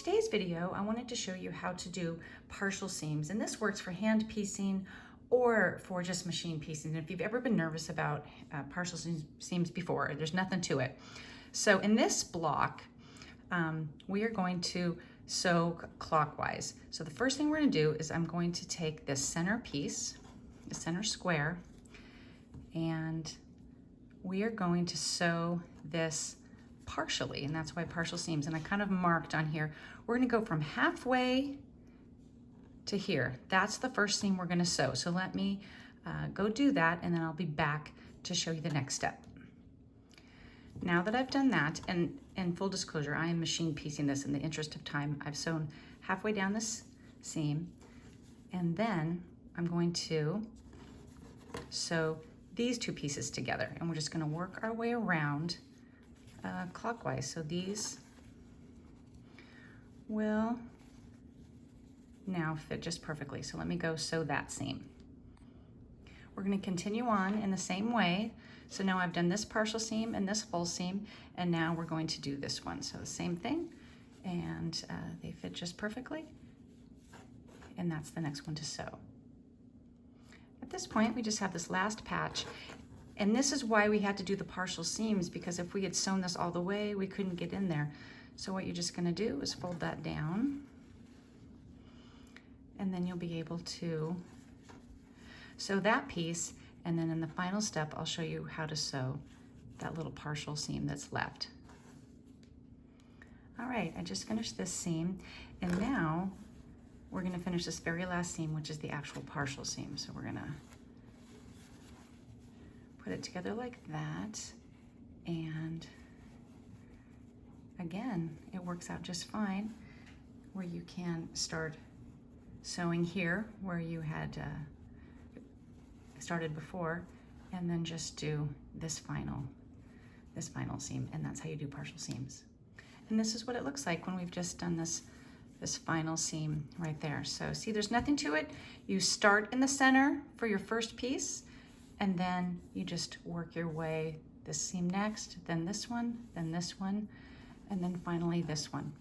today's video, I wanted to show you how to do partial seams, and this works for hand piecing or for just machine piecing. And if you've ever been nervous about partial seams before, there's nothing to it. So in this block, we are going to sew clockwise. So the first thing we're going to do is I'm going to take this center piece, the center square, and we are going to sew this partially, and that's why partial seams. And I kind of marked on here, we're going to go from halfway to here. That's the first seam we're going to sew. So let me go do that, and then I'll be back to show you the next step. Now that I've done that, and full disclosure, I am machine piecing this in the interest of time. I've sewn halfway down this seam, and then I'm going to sew these two pieces together, and we're just going to work our way around clockwise. So these will now fit just perfectly. So let me go sew that seam. We're going to continue on in the same way. So now I've done this partial seam and this full seam, and now we're going to do this one. So the same thing, and they fit just perfectly, and that's the next one to sew. At this point, we just have this last patch, and this is why we had to do the partial seams, because if we had sewn this all the way, we couldn't get in there. So what you're just going to do is fold that down, and then you'll be able to sew that piece, and then in the final step, I'll show you how to sew that little partial seam that's left. All right, I just finished this seam, and now we're going to finish this very last seam, which is the actual partial seam. So we're going to put it together like that, and again, it works out just fine, where you can start sewing here where you had started before, and then just do this final seam, and that's how you do partial seams. And this is what it looks like when we've just done this final seam right there. So see, there's nothing to it. You start in the center for your first piece, and then you just work your way, this seam next, then this one, and then finally this one.